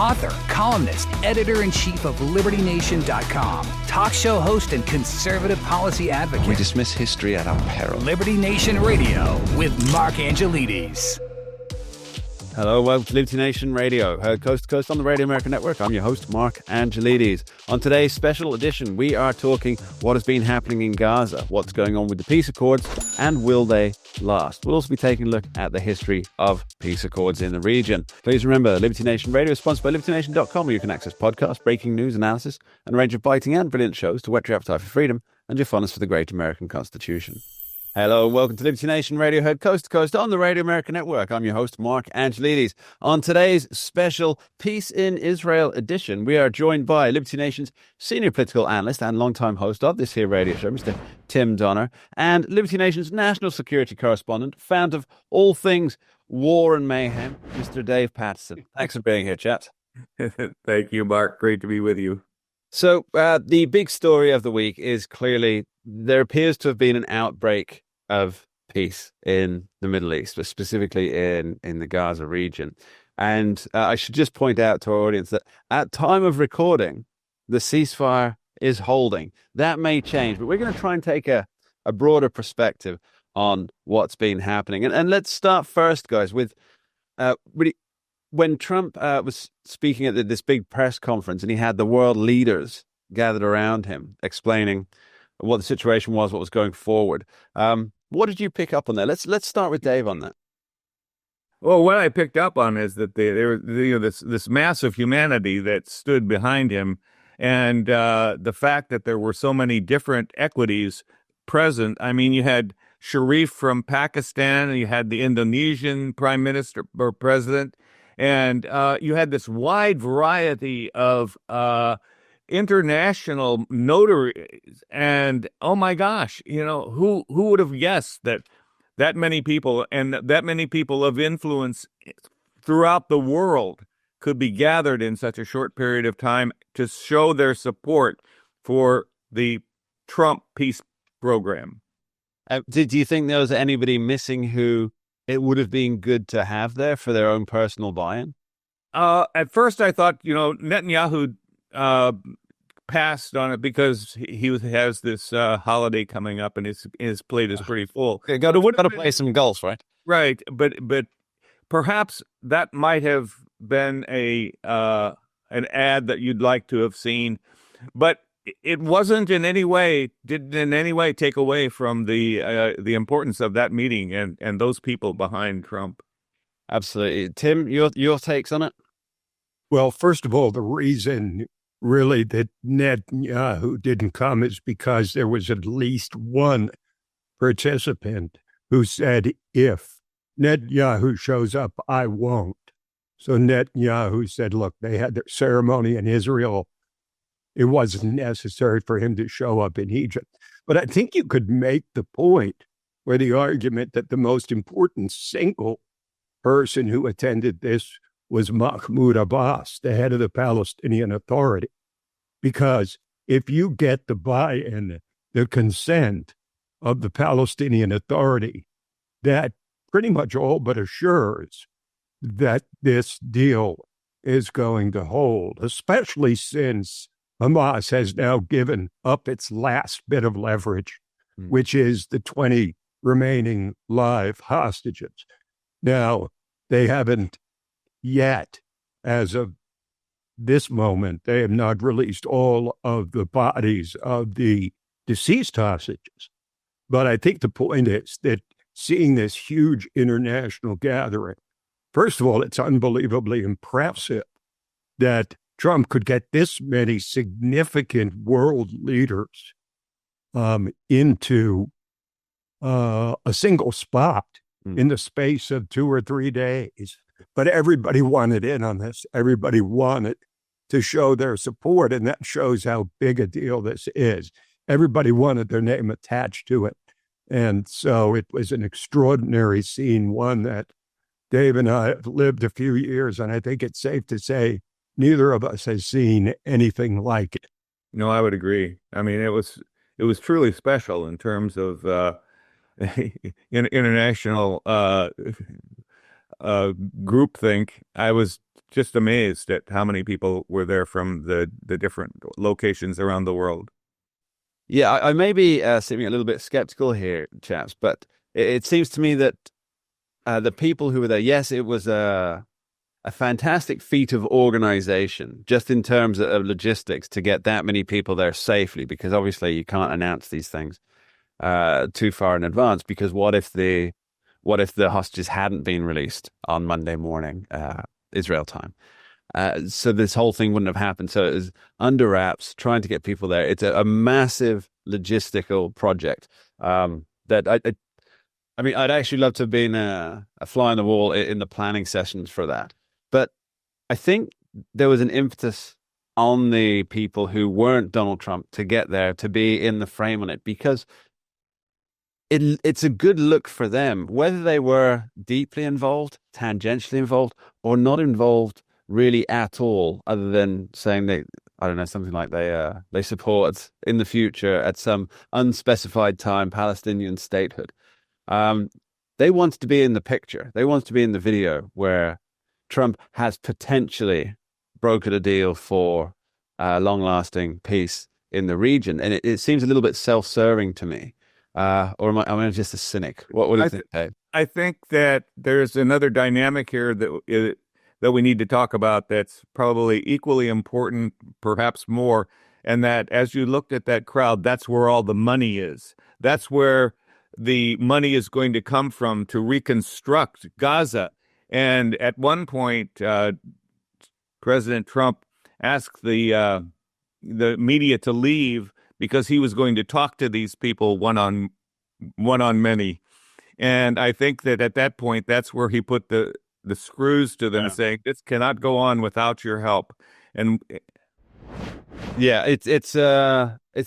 author, columnist, editor-in-chief of LibertyNation.com, talk show host, and conservative policy advocate. We dismiss history at our peril. Liberty Nation Radio with Mark Angelides. Hello, welcome to Liberty Nation Radio, heard coast to coast on the Radio American Network. I'm your host, Mark Angelides. On today's special edition, we are talking what has been happening in Gaza, what's going on with the peace accords, and will they last? We'll also be taking a look at the history of peace accords in the region. Please remember, Liberty Nation Radio is sponsored by LibertyNation.com, where you can access podcasts, breaking news, analysis, and a range of biting and brilliant shows to whet your appetite for freedom and your fondness for the great American Constitution. Hello and welcome to Liberty Nation Radio, heard coast to coast on the Radio American Network. I'm your host, Mark Angelides. On today's special Peace in Israel edition, we are joined by Liberty Nation's senior political analyst and longtime host of this here radio show, Mr. Tim Donner, and Liberty Nation's national security correspondent, fount of all things war and mayhem, Mr. Dave Patterson. Thanks for being here, chaps. Thank you, Mark. Great to be with you. So the big story of the week is clearly there appears to have been an outbreak of peace in the Middle East, but specifically in the Gaza region. And I should just point out to our audience that at time of recording, the ceasefire is holding. That may change, but we're going to try and take a broader perspective on what's been happening. And let's start first, guys, with really when Trump was speaking at this big press conference and he had the world leaders gathered around him explaining what the situation was, what was going forward. What did you pick up on there? Let's start with Dave on that. Well, what I picked up on is that there was this mass of humanity that stood behind him, and the fact that there were so many different equities present. I mean, you had Sharif from Pakistan, and you had the Indonesian prime minister or president, and you had this wide variety of international notaries, and oh my gosh, who would have guessed that many people and that many people of influence throughout the world could be gathered in such a short period of time to show their support for the Trump peace program. Do you think there was anybody missing who it would have been good to have there for their own personal buy-in? At first I thought, Netanyahu passed on it because he has this holiday coming up and his plate is pretty full. Got to play some golf, right? Right, but perhaps that might have been an ad that you'd like to have seen, but it wasn't didn't in any way take away from the importance of that meeting and those people behind Trump. Absolutely. Tim, your takes on it? Well, first of all, the reason really that Netanyahu didn't come is because there was at least one participant who said, if Netanyahu shows up, I won't. So Netanyahu said, look, they had their ceremony in Israel. It wasn't necessary for him to show up in Egypt. But I think you could make the point or the argument that the most important single person who attended this was Mahmoud Abbas, the head of the Palestinian Authority. Because if you get the buy-in, the consent of the Palestinian Authority, that pretty much all but assures that this deal is going to hold, especially since Hamas has now given up its last bit of leverage, which is the 20 remaining live hostages. Now, they haven't yet, as of this moment, they have not released all of the bodies of the deceased hostages. But I think the point is that seeing this huge international gathering, first of all, it's unbelievably impressive that Trump could get this many significant world leaders into a single spot in the space of 2 or 3 days. But everybody wanted in on this. Everybody wanted to show their support, and that shows how big a deal this is. Everybody wanted their name attached to it. And so it was an extraordinary scene, one that Dave and I have lived a few years, and I think it's safe to say neither of us has seen anything like it. No, I would agree. I mean, it was truly special in terms of international groupthink. I was just amazed at how many people were there from the different locations around the world. Yeah, I may be seeming a little bit skeptical here, chaps, but it seems to me that the people who were there, yes, it was a fantastic feat of organization, just in terms of logistics, to get that many people there safely, because obviously you can't announce these things too far in advance, because what if the hostages hadn't been released on Monday morning, Israel time? So this whole thing wouldn't have happened. So it was under wraps, trying to get people there. It's a massive logistical project that I mean, I'd actually love to have been a fly on the wall in the planning sessions for that. But I think there was an impetus on the people who weren't Donald Trump to get there, to be in the frame on it, because it's a good look for them, whether they were deeply involved, tangentially involved, or not involved really at all, other than saying I don't know, something like they support in the future at some unspecified time Palestinian statehood. They wanted to be in the picture. They wanted to be in the video where Trump has potentially brokered a deal for long-lasting peace in the region. And it seems a little bit self-serving to me. Or am I just a cynic? What do you think, Dave? I think that there's another dynamic here that we need to talk about that's probably equally important, perhaps more, and that as you looked at that crowd, that's where all the money is. That's where the money is going to come from to reconstruct Gaza. And at one point, President Trump asked the media to leave because he was going to talk to these people one on many. And I think that at that point, that's where he put the screws to them, saying, this cannot go on without your help. And yeah, it's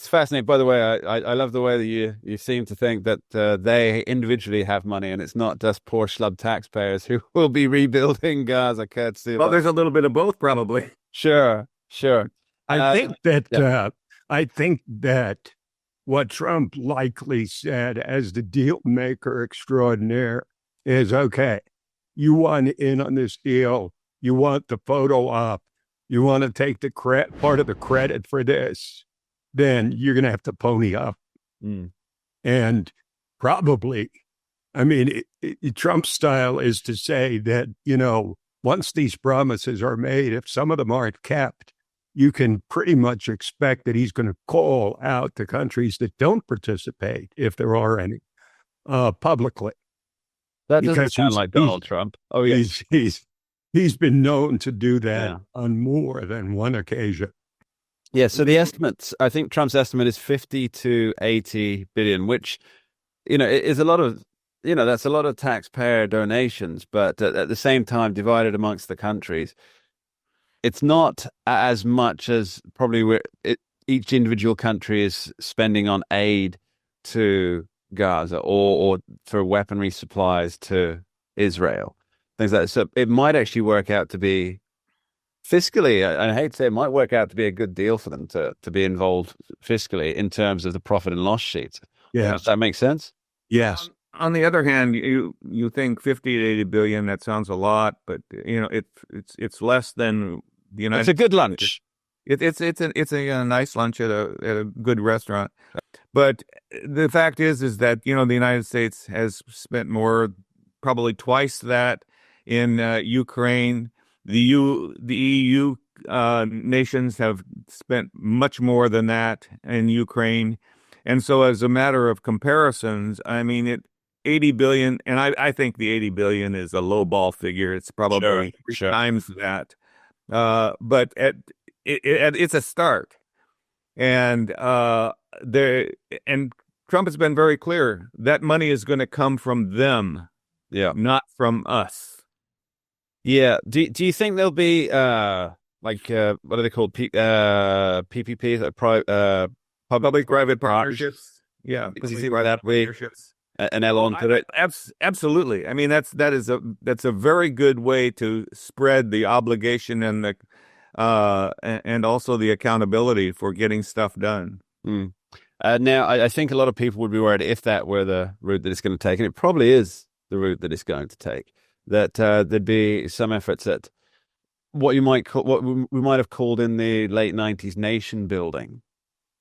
fascinating. By the way, I love the way that you seem to think that they individually have money, and it's not just poor schlub taxpayers who will be rebuilding Gaza courtesy. Well, there's a little bit of both, probably. Sure. I think that what Trump likely said as the deal maker extraordinaire is, okay, you want in on this deal, you want the photo op, you want to take the part of the credit for this, then you're going to have to pony up. And probably, I mean, Trump's style is to say that, once these promises are made, if some of them aren't kept, you can pretty much expect that he's going to call out the countries that don't participate, if there are any, publicly. That doesn't sound like Donald Trump. Oh, yes. He's been known to do that on more than one occasion. Yeah, so the estimates, I think Trump's estimate is 50 to 80 billion, which, is a lot of, that's a lot of taxpayer donations, but at the same time, divided amongst the countries, it's not as much as probably each individual country is spending on aid to Gaza or for weaponry supplies to Israel, things like that. So it might actually work out to be fiscally, I hate to say, it might work out to be a good deal for them to be involved fiscally in terms of the profit and loss sheet. Yeah. Does that make sense? Yes. On the other hand, you think 50 to 80 billion, that sounds a lot, but it's less than the United It's a good lunch. It's a nice lunch at a good restaurant. But the fact is that, the United States has spent more, probably twice that in Ukraine. The EU nations have spent much more than that in Ukraine. And so as a matter of comparisons, I mean, 80 billion, and I think the 80 billion is a low ball figure. It's probably three times that. But it's a start. And Trump has been very clear that money is going to come from them, not from us. Yeah. Do you think there'll be what are they called? PPPs, public-private partnerships? Yeah, does you think like that we an Elon to it? Absolutely. I mean, that's a very good way to spread the obligation and the and also the accountability for getting stuff done. Now, I think a lot of people would be worried if that were the route that it's going to take, and it probably is the route that it's going to take, that there'd be some efforts at what you might call, what we might have called in the late 90s nation building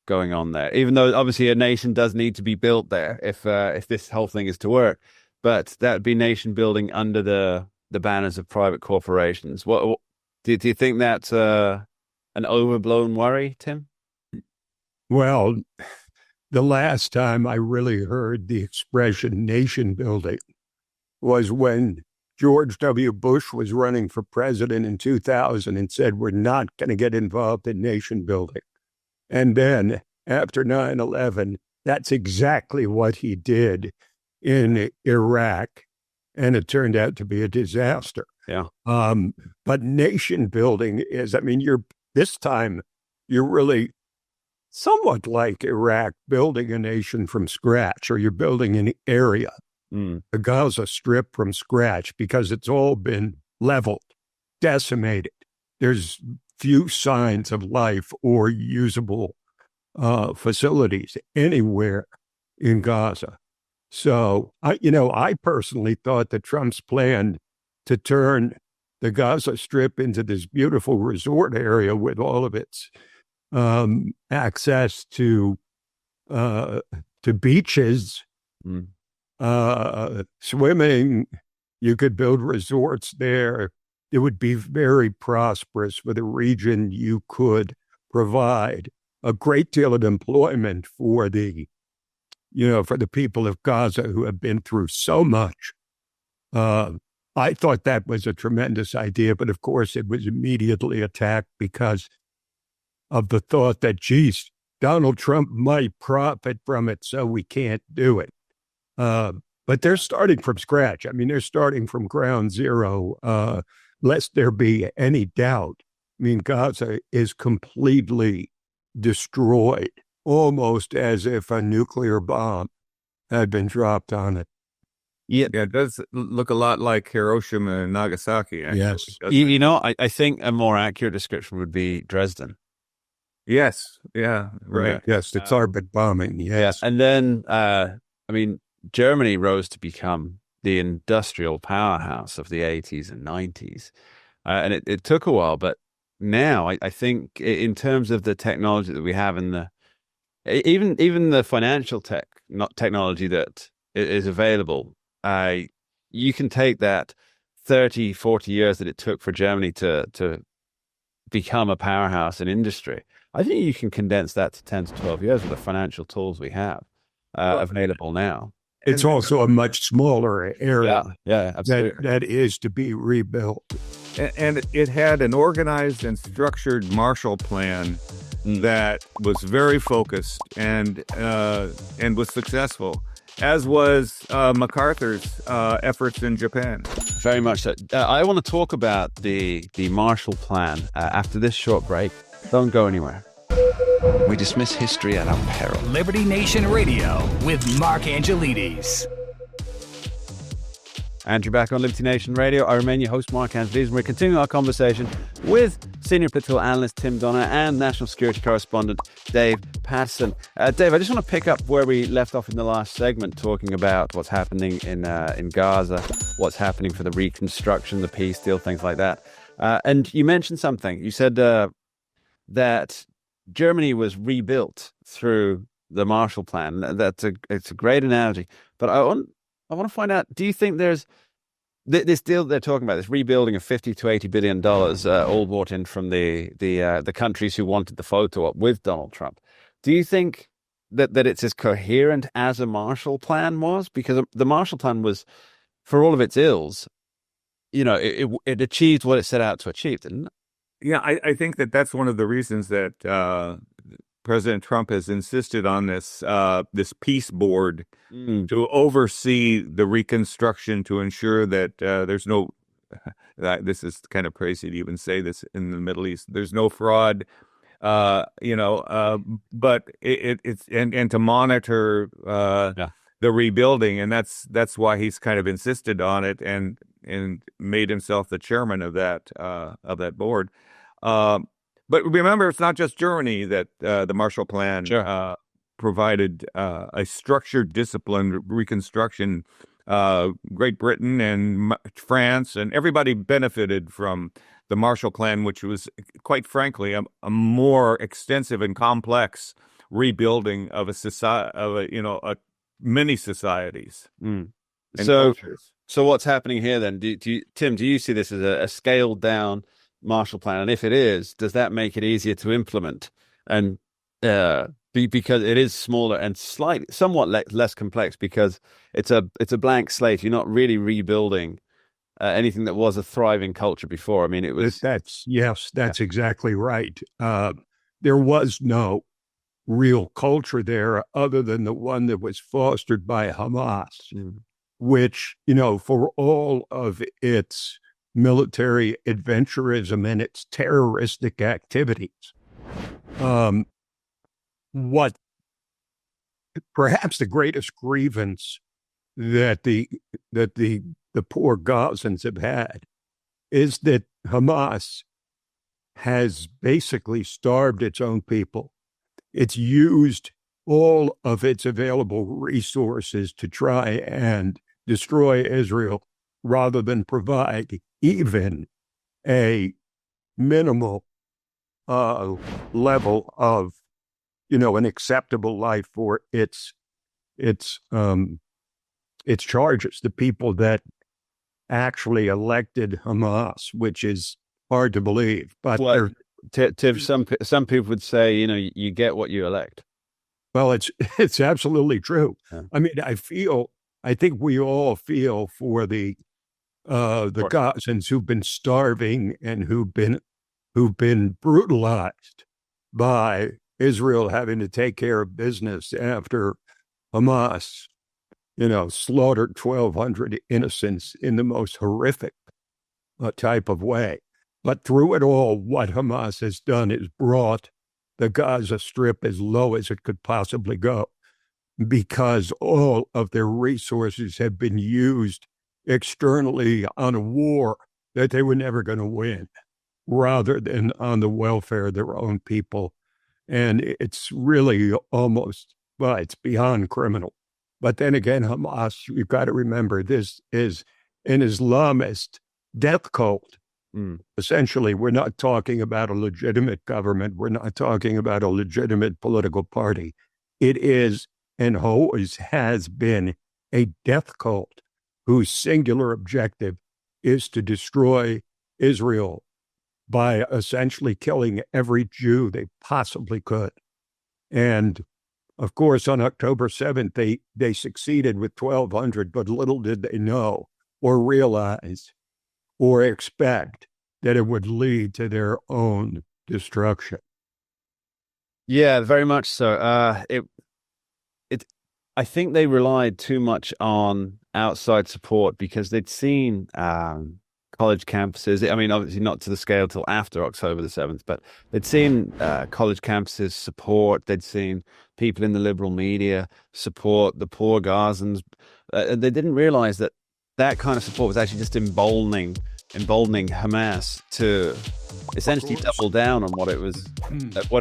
going on there. Even though obviously a nation does need to be built there if this whole thing is to work, but that'd be nation building under the banners of private corporations. What do you think that's an overblown worry, Tim? Well, the last time I really heard the expression nation building was when George W. Bush was running for president in 2000 and said, we're not going to get involved in nation building. And then after 9/11, that's exactly what he did in Iraq. And it turned out to be a disaster. Yeah. But nation building is, this time you're really somewhat like Iraq, building a nation from scratch, or you're building an area, the Gaza Strip from scratch, because it's all been leveled, decimated. There's few signs of life or usable facilities anywhere in Gaza. So, I personally thought that Trump's plan to turn the Gaza Strip into this beautiful resort area with all of its access to beaches, swimming. You could build resorts there. It would be very prosperous for the region. You could provide a great deal of employment for the people of Gaza who have been through so much. I thought that was a tremendous idea, but of course it was immediately attacked because of the thought that, geez, Donald Trump might profit from it, so we can't do it. But they're starting from scratch. They're starting from ground zero, lest there be any doubt. Gaza is completely destroyed, almost as if a nuclear bomb had been dropped on it. Yeah, it does look a lot like Hiroshima and Nagasaki. Actually, yes. I think a more accurate description would be Dresden. Yes. Yeah. Right. Yes, it's Arctic bombing. Yes. Yeah. And then, Germany rose to become the industrial powerhouse of the 80s and 90s. And it took a while, but now I think in terms of the technology that we have and even the financial technology that is available, you can take that 30, 40 years that it took for Germany to become a powerhouse in industry. I think you can condense that to 10 to 12 years with the financial tools we have available now. It's also a much smaller area. Yeah, absolutely. That is to be rebuilt. And it had an organized and structured Marshall Plan that was very focused and was successful, as was MacArthur's efforts in Japan. Very much so. I want to talk about the Marshall Plan after this short break. Don't go anywhere. We dismiss history at our peril. Liberty Nation Radio with Mark Angelides. And you're back on Liberty Nation Radio. I remain your host, Mark Angelides, and we're continuing our conversation with senior political analyst Tim Donner and national security correspondent Dave Patterson. Dave, I just want to pick up where we left off in the last segment, talking about what's happening in Gaza, what's happening for the reconstruction, the peace deal, things like that. And you mentioned something. You said that Germany was rebuilt through the Marshall Plan. It's a great analogy. But I want to find out, do you think there's this deal they're talking about, this rebuilding of $50 to $80 billion, all brought in from the countries who wanted the photo op with Donald Trump? Do you think that it's as coherent as a Marshall Plan was? Because the Marshall Plan was, for all of its ills, it achieved what it set out to achieve, didn't it? Yeah, I think that's one of the reasons that President Trump has insisted on this peace board to oversee the reconstruction, to ensure that there's no. This is kind of crazy to even say this in the Middle East. There's no fraud, but it's to monitor the rebuilding, and that's why he's kind of insisted on it and made himself the chairman of that board. But remember, it's not just Germany that the Marshall Plan provided a structured, disciplined reconstruction Great Britain and France and everybody benefited from the Marshall Plan, which was, quite frankly, a more extensive and complex rebuilding of a society, many societies Mm. and So, cultures. so what's happening here then? Tim, do you see this as a scaled down Marshall Plan? And if it is, does that make it easier to implement? And because it is smaller and somewhat less complex, because it's a blank slate. You're not really rebuilding anything that was a thriving culture before. I mean, it was. That's exactly right. There was no real culture there other than the one that was fostered by Hamas, which, for all of its military adventurism and its terroristic activities, what perhaps the greatest grievance that the poor Gazans have had is that Hamas has basically starved its own people. It's used all of its available resources to try and destroy Israel rather than provide even a minimal level of, an acceptable life for its charges, the people that actually elected Hamas, which is hard to believe. But Well, Tim, some people would say, you get what you elect. well, it's absolutely true. Yeah. I mean, I think we all feel for the Gazans who've been starving and who've been brutalized by Israel having to take care of business after Hamas, slaughtered 1,200 innocents in the most horrific type of way. But through it all, what Hamas has done is brought the Gaza Strip as low as it could possibly go, because all of their resources have been used externally on a war that they were never going to win, rather than on the welfare of their own people. And it's really it's beyond criminal. But then again, Hamas, you've got to remember, this is an Islamist death cult. Essentially, we're not talking about a legitimate government. We're not talking about a legitimate political party. It is and always has been a death cult whose singular objective is to destroy Israel by essentially killing every Jew they possibly could. And of course, on October 7th, they succeeded with 1,200, but little did they know or realize or expect that it would lead to their own destruction. Yeah, very much so. I think they relied too much on outside support because they'd seen college campuses. I mean, obviously not to the scale till after October the 7th, but they'd seen college campuses support. They'd seen people in the liberal media support the poor Gazans. They didn't realize that kind of support was actually just emboldening Hamas to essentially double down on what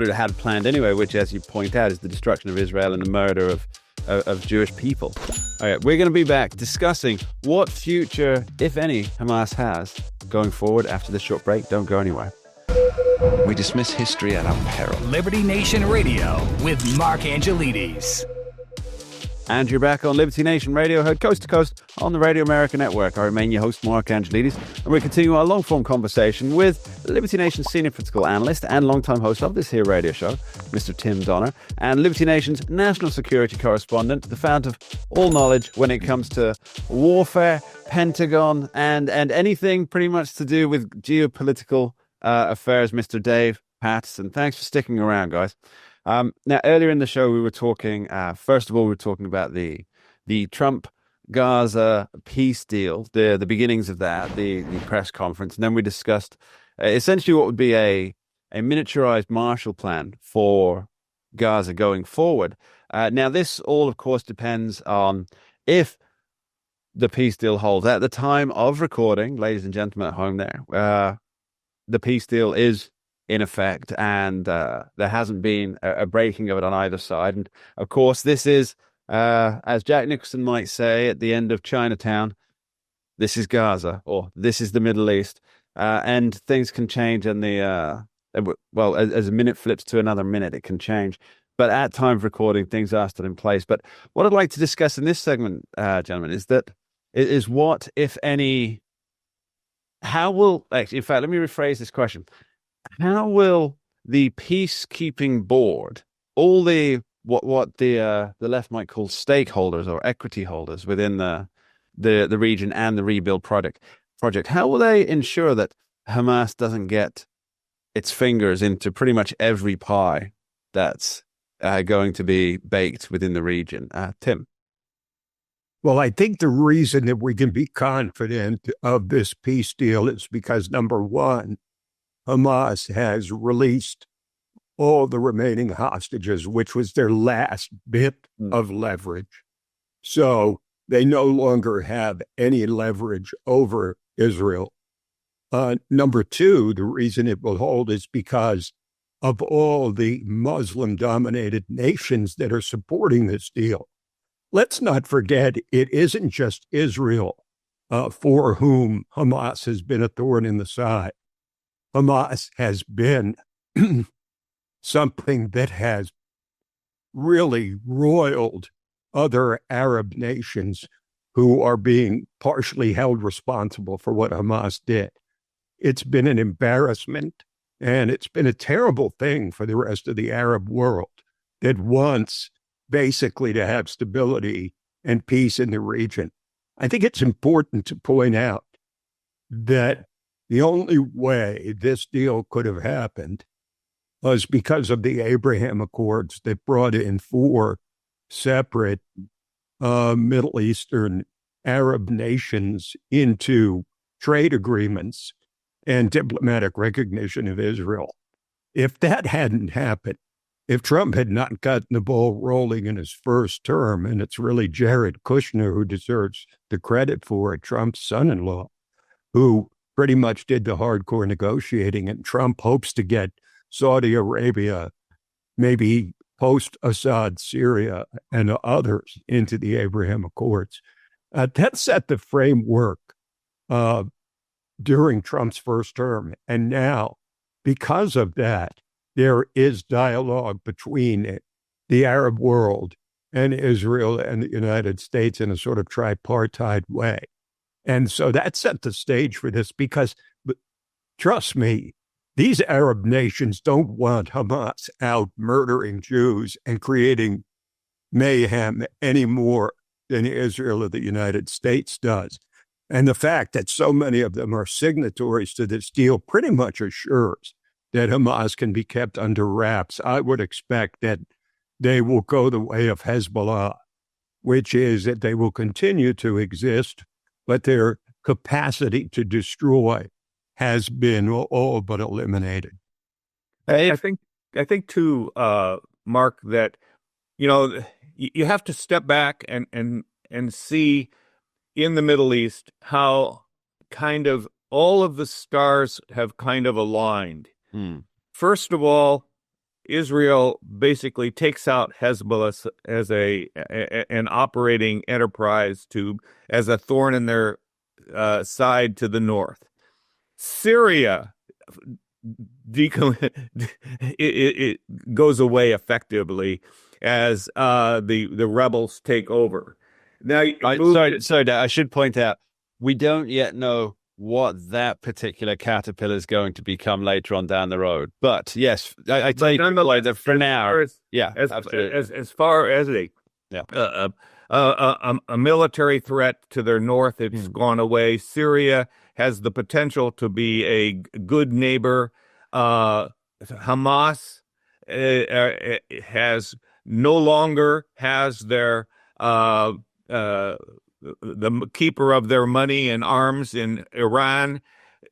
it had planned anyway, which, as you point out, is the destruction of Israel and the murder of Jewish people. All right, we're going to be back discussing what future, if any, Hamas has going forward after this short break. Don't go anywhere. We dismiss history at our peril. Liberty Nation Radio with Mark Angelides. And you're back on Liberty Nation Radio, heard coast to coast on the Radio America Network. I remain your host, Mark Angelides, and we continue our long-form conversation with Liberty Nation's senior political analyst and longtime host of this here radio show, Mr. Tim Donner, and Liberty Nation's national security correspondent, the fount of all knowledge when it comes to warfare, Pentagon, and anything pretty much to do with geopolitical affairs, Mr. Dave Patterson. Thanks for sticking around, guys. Now, earlier in the show, we were talking, first of all, we were talking about the Trump-Gaza peace deal, the beginnings of that, the press conference. And then we discussed essentially what would be a miniaturized Marshall Plan for Gaza going forward. Now, this all, of course, depends on if the peace deal holds. At the time of recording, ladies and gentlemen at home there, the peace deal is in effect, and there hasn't been a breaking of it on either side. And of course, this is As Jack Nicholson might say at the end of Chinatown, this is Gaza, or this is the Middle East, and things can change. And as a minute flips to another minute, it can change. But at time of recording, things are still in place. But what I'd like to discuss in this segment, gentlemen, is what, if any, how will actually, in fact, let me rephrase this question: how will the peacekeeping board, all the what the left might call stakeholders or equity holders within the region and the rebuild project, how will they ensure that Hamas doesn't get its fingers into pretty much every pie that's going to be baked within the region? Tim? Well, I think the reason that we can be confident of this peace deal is because, number one, Hamas has released all the remaining hostages, which was their last bit of leverage. So they no longer have any leverage over Israel. Number two, the reason it will hold is because of all the Muslim-dominated nations that are supporting this deal. Let's not forget, it isn't just Israel for whom Hamas has been a thorn in the side. Hamas has been something that has really roiled other Arab nations who are being partially held responsible for what Hamas did. It's been an embarrassment, and it's been a terrible thing for the rest of the Arab world that wants basically to have stability and peace in the region. I think it's important to point out that the only way this deal could have happened was because of the Abraham Accords that brought in 4 separate Middle Eastern Arab nations into trade agreements and diplomatic recognition of Israel. If that hadn't happened, if Trump had not gotten the ball rolling in his first term, and it's really Jared Kushner who deserves the credit for it, Trump's son-in-law, who pretty much did the hardcore negotiating, and Trump hopes to get Saudi Arabia, maybe post-Assad Syria and others into the Abraham Accords. That set the framework during Trump's first term. And now, because of that, there is dialogue between the Arab world and Israel and the United States in a sort of tripartite way. And so that set the stage for this because, trust me, these Arab nations don't want Hamas out murdering Jews and creating mayhem any more than Israel or the United States does. And the fact that so many of them are signatories to this deal pretty much assures that Hamas can be kept under wraps. I would expect that they will go the way of Hezbollah, which is that they will continue to exist, but their capacity to destroy has been all but eliminated. I think too, Mark, that you have to step back and see in the Middle East how kind of all of the stars have kind of aligned. First of all, Israel basically takes out Hezbollah as an operating enterprise as a thorn in their side to the north. Syria it goes away effectively as the rebels take over. Now, sorry, I should point out we don't yet know what that particular caterpillar is going to become later on down the road. But yes, I tell you, that for now, as far as a military threat to their north, it's gone away. Syria has the potential to be a good neighbor. Hamas has no longer has their the keeper of their money and arms in Iran.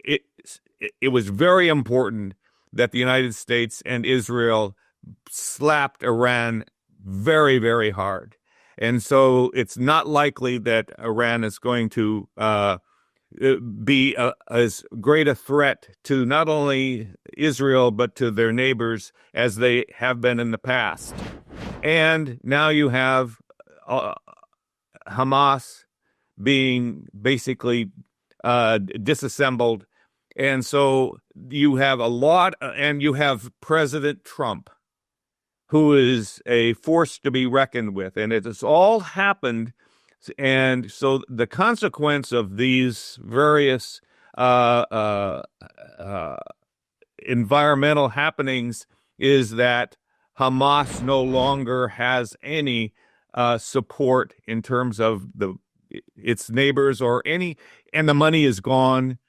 It was very important that the United States and Israel slapped Iran very, very hard. And so it's not likely that Iran is going to be as great a threat to not only Israel, but to their neighbors as they have been in the past. And now you have Hamas being basically disassembled. And so you have and you have President Trump, who is a force to be reckoned with. And it has all happened. And so the consequence of these various environmental happenings is that Hamas no longer has any support in terms of its neighbors and the money is gone.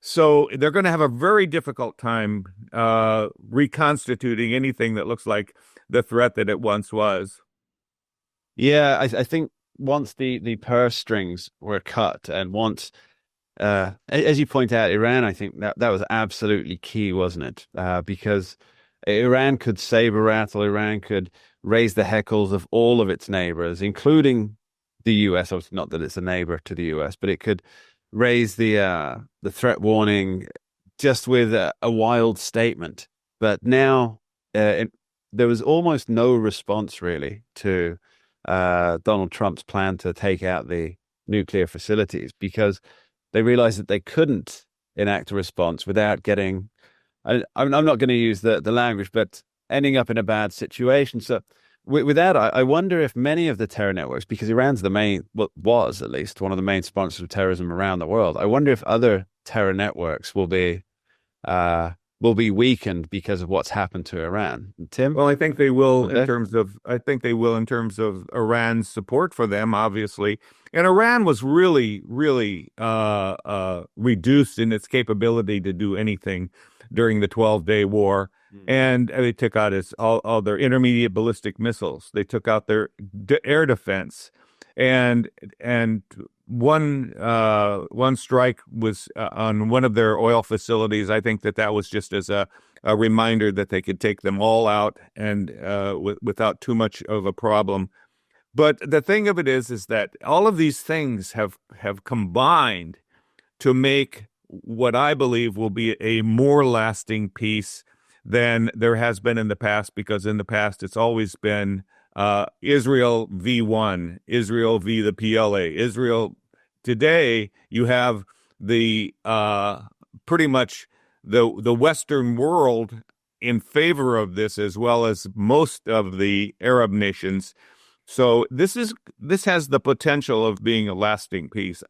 So they're going to have a very difficult time reconstituting anything that looks like the threat that it once was. Yeah, I think once the purse strings were cut, and once, as you point out, Iran, I think that was absolutely key, wasn't it? Because Iran could saber rattle, Iran could raise the heckles of all of its neighbors, including the US. Obviously, not that it's a neighbor to the US, but it could raise the threat warning just with a wild statement. But now there was almost no response really to Donald Trump's plan to take out the nuclear facilities, because they realized that they couldn't enact a response without getting, I'm not going to use the language, but ending up in a bad situation. So with that, I wonder if many of the terror networks, because Iran's was at least one of the main sponsors of terrorism around the world, I wonder if other terror networks will be weakened because of what's happened to Iran. Tim? Well, I think they will Okay. in terms of Iran's support for them, obviously. And Iran was really, really reduced in its capability to do anything during the 12-day war. And they took out all their intermediate ballistic missiles. They took out their air defense, and one strike was on one of their oil facilities. I think that was just as a reminder that they could take them all out and without too much of a problem. But the thing of it is that all of these things have combined to make what I believe will be a more lasting peace than there has been in the past, because in the past it's always been Israel v. Israel v. the PLA. Israel. Today you have the pretty much the Western world in favor of this, as well as most of the Arab nations. So this has the potential of being a lasting peace,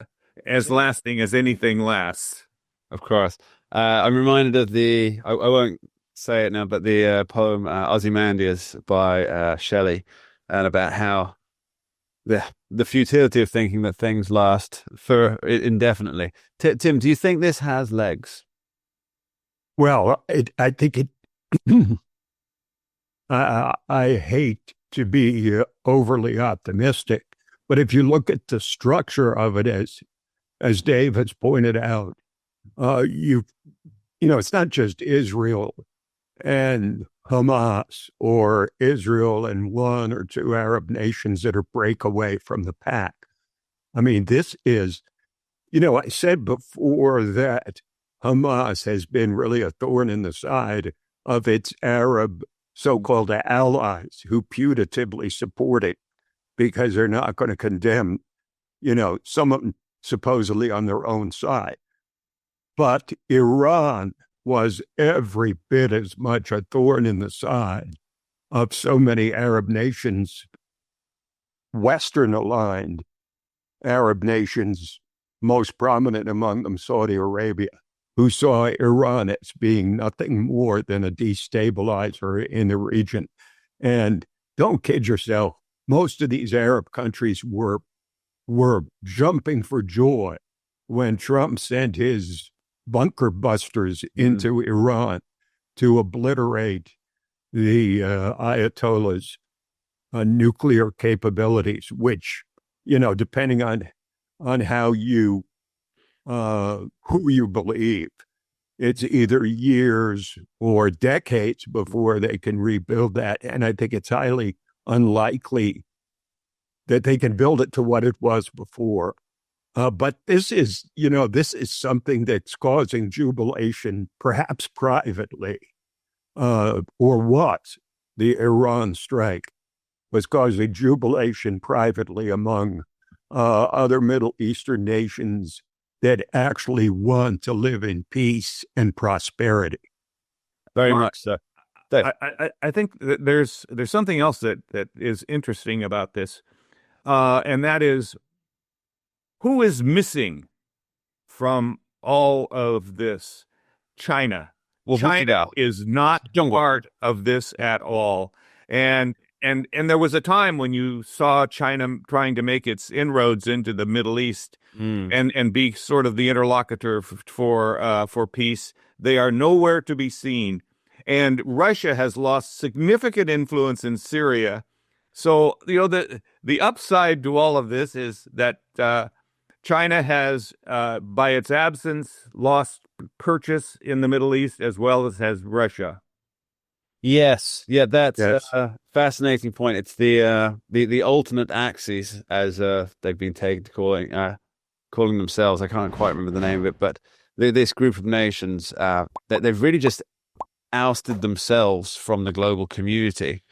as lasting as anything lasts. Of course. I'm reminded of I won't say it now, but the poem Ozymandias by Shelley, and about how the futility of thinking that things last for indefinitely. Tim, do you think this has legs? Well, I think it. I hate to be overly optimistic, but if you look at the structure of it, as Dave has pointed out, it's not just Israel and Hamas, or Israel and one or two Arab nations that are breakaway from the pack. I mean, this is, I said before that Hamas has been really a thorn in the side of its Arab so-called allies who putatively support it because they're not going to condemn, some of them supposedly on their own side. But Iran was every bit as much a thorn in the side of so many Arab nations, Western-aligned Arab nations, most prominent among them Saudi Arabia, who saw Iran as being nothing more than a destabilizer in the region. And don't kid yourself, most of these Arab countries were jumping for joy when Trump sent his bunker busters into Iran to obliterate the Ayatollah's nuclear capabilities, which, depending on how you who you believe, it's either years or decades before they can rebuild that. And I think it's highly unlikely that they can build it to what it was before. But this is something that's causing jubilation, perhaps privately, or what, the Iran strike. was causing jubilation privately among other Middle Eastern nations that actually want to live in peace and prosperity. Very Mark, much so. Dave. I think that there's something else that is interesting about this, and that is who is missing from all of this. China. Well, China is not Jungle. part of this at all. And there was a time when you saw China trying to make its inroads into the Middle East and be sort of the interlocutor for peace. They are nowhere to be seen. And Russia has lost significant influence in Syria. So, the upside to all of this is that China has, by its absence, lost purchase in the Middle East as well as has Russia. Yes, yeah, that's Yes. a fascinating point. It's the alternate axes, as they've been taken to calling themselves. I can't quite remember the name of it, but this group of nations that they've really just ousted themselves from the global community,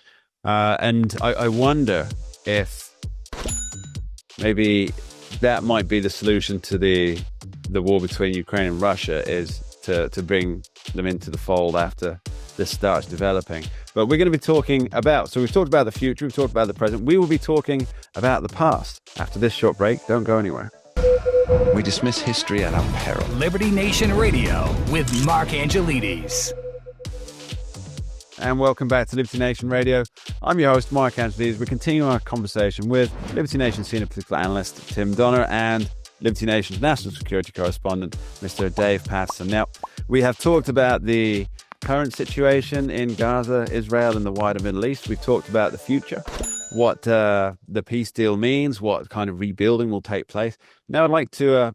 and I wonder if maybe that might be the solution to the war between Ukraine and Russia, is to bring them into the fold after this starts developing. But we're going to be talking about, so we've talked about the future, we've talked about the present, we will be talking about the past after this short break. Don't go anywhere. We dismiss history at our peril. Liberty Nation Radio with Mark Angelides. And welcome back to Liberty Nation Radio. I'm your host, Mark Angelides. We're continuing our conversation with Liberty Nation senior political analyst Tim Donner and Liberty Nation's national security correspondent, Mr. Dave Patterson. Now, we have talked about the current situation in Gaza, Israel, and the wider Middle East. We've talked about the future, what the peace deal means, what kind of rebuilding will take place. Now, I'd like to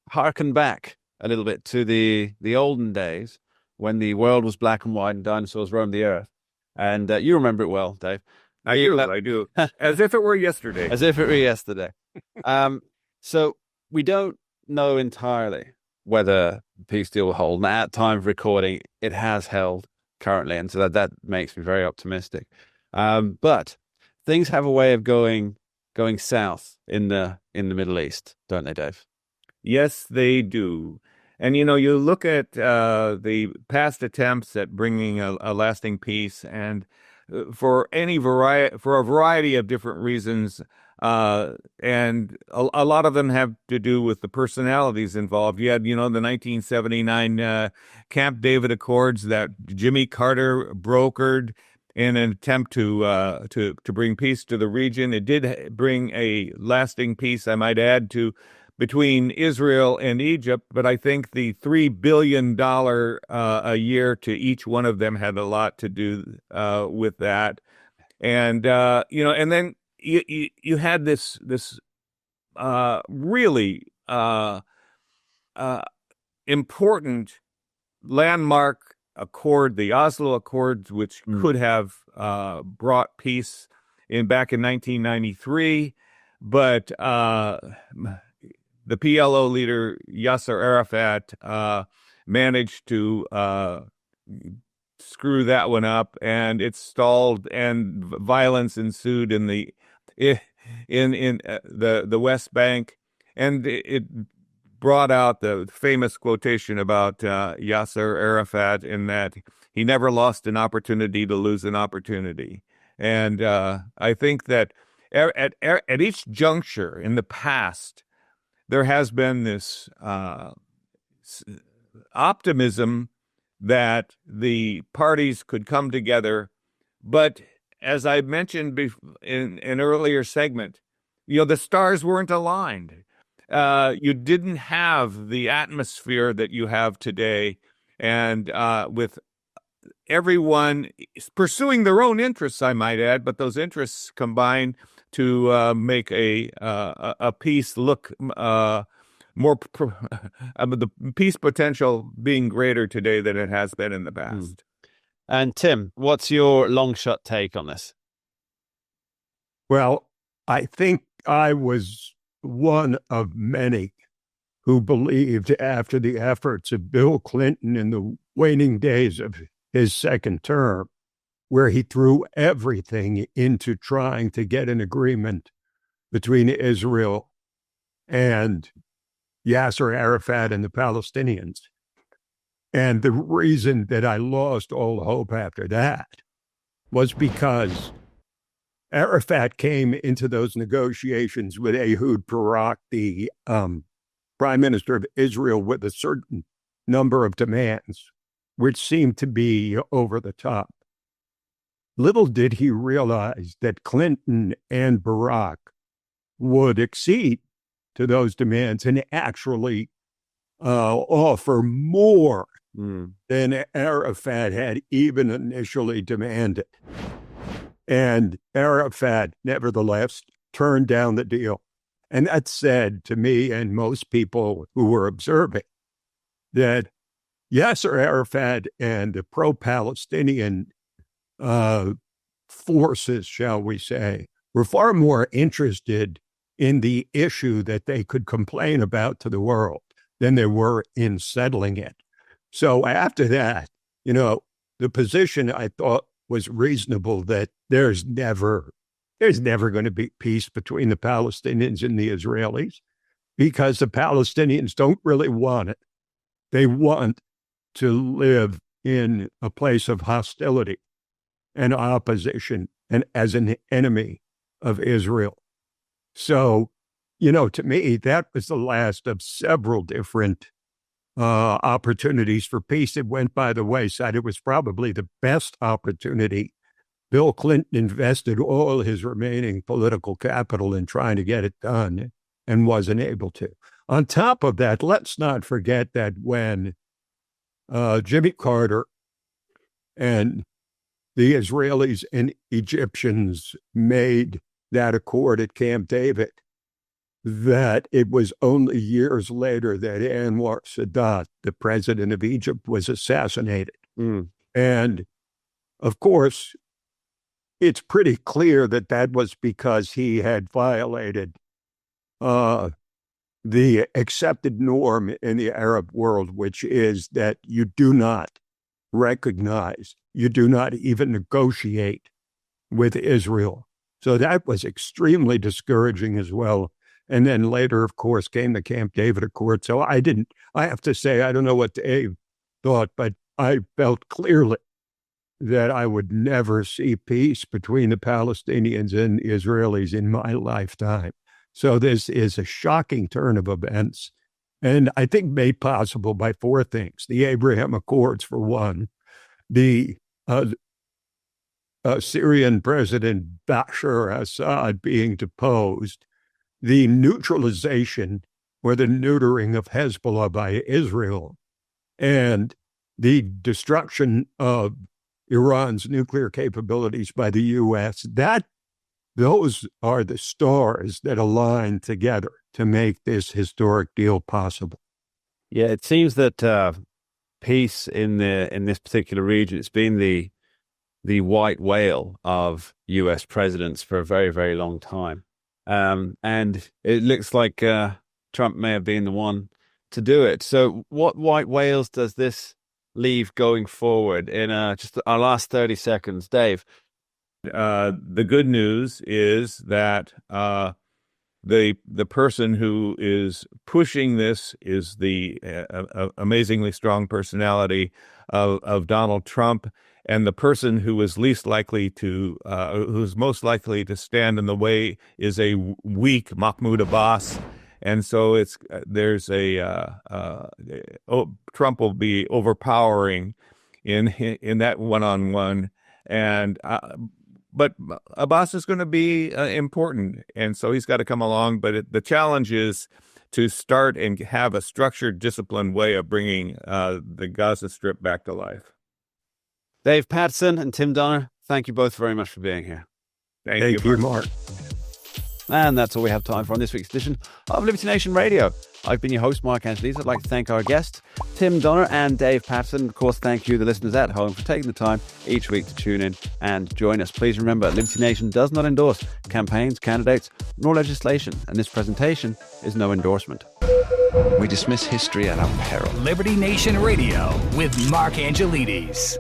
harken back a little bit to the olden days when the world was black and white and dinosaurs roamed the earth. And you remember it well, Dave. I do. As if it were yesterday. As if it were yesterday. So we don't know entirely whether the peace deal will hold. And at time of recording, it has held currently. And so that makes me very optimistic. But things have a way of going south in the Middle East, don't they, Dave? Yes, they do. And, you look at the past attempts at bringing a lasting peace, and for a variety of different reasons, and a lot of them have to do with the personalities involved. You had, the 1979 Camp David Accords that Jimmy Carter brokered in an attempt to bring peace to the region. It did bring a lasting peace, I might add, between Israel and Egypt, but I think the $3 billion a year to each one of them had a lot to do with that. And and then you had this really important landmark accord, the Oslo Accords, which could have brought peace back in 1993, but the PLO leader, Yasser Arafat, managed to screw that one up, and it stalled, and violence ensued in the West Bank, and it brought out the famous quotation about Yasser Arafat, in that he never lost an opportunity to lose an opportunity. And I think that at each juncture in the past, there has been this optimism that the parties could come together. But as I mentioned in an earlier segment, the stars weren't aligned. You didn't have the atmosphere that you have today, and with everyone pursuing their own interests, I might add, but those interests combine to make a peace look more, the peace potential being greater today than it has been in the past. And Tim, what's your long shot take on this? Well, I think I was one of many who believed, after the efforts of Bill Clinton in the waning days of his second term, where he threw everything into trying to get an agreement between Israel and Yasser Arafat and the Palestinians. And the reason that I lost all hope after that was because Arafat came into those negotiations with Ehud Barak, the prime minister of Israel, with a certain number of demands, which seemed to be over the top. Little did he realize that Clinton and Barak would accede to those demands and actually offer more than Arafat had even initially demanded. And Arafat, nevertheless, turned down the deal. And that said to me and most people who were observing that Yasser Arafat and the pro-Palestinian forces, shall we say, were far more interested in the issue that they could complain about to the world than they were in settling it. So after that, the position I thought was reasonable that there's never going to be peace between the Palestinians and the Israelis because the Palestinians don't really want it. They want to live in a place of hostility and opposition and as an enemy of Israel. So, to me, that was the last of several different opportunities for peace. It went by the wayside. It was probably the best opportunity. Bill Clinton invested all his remaining political capital in trying to get it done and wasn't able to. On top of that, let's not forget that when Jimmy Carter and the Israelis and Egyptians made that accord at Camp David, that it was only years later that Anwar Sadat, the president of Egypt, was assassinated. And, of course, it's pretty clear that that was because he had violated the accepted norm in the Arab world, which is that you do not recognize, you do not even negotiate with Israel. So that was extremely discouraging as well. And then later, of course, came the Camp David Accord. So I have to say, I don't know what Dave thought, but I felt clearly that I would never see peace between the Palestinians and the Israelis in my lifetime. So this is a shocking turn of events, and I think made possible by four things. The Abraham Accords, for one, the Syrian President Bashar al-Assad being deposed, the neutralization or the neutering of Hezbollah by Israel, and the destruction of Iran's nuclear capabilities by the U.S., those are the stars that align together to make this historic deal possible. Yeah, it seems that peace in this particular region, it's been the white whale of U.S. presidents for a very, very long time. And it looks like Trump may have been the one to do it. So what white whales does this leave going forward in just our last 30 seconds? Dave? The good news is that the person who is pushing this is the amazingly strong personality of Donald Trump, and the person who is least likely to, who's most likely to stand in the way is a weak Mahmoud Abbas. And so Trump will be overpowering in that one-on-one, but Abbas is going to be important, and so he's got to come along. But the challenge is to start and have a structured, disciplined way of bringing the Gaza Strip back to life. Dave Patterson and Tim Donner, thank you both very much for being here. Thank you, Mark. And that's all we have time for on this week's edition of Liberty Nation Radio. I've been your host, Mark Angelides. I'd like to thank our guests, Tim Donner and Dave Patterson. Of course, thank you, the listeners at home, for taking the time each week to tune in and join us. Please remember, Liberty Nation does not endorse campaigns, candidates, nor legislation, and this presentation is no endorsement. We dismiss history at our peril. Liberty Nation Radio with Mark Angelides.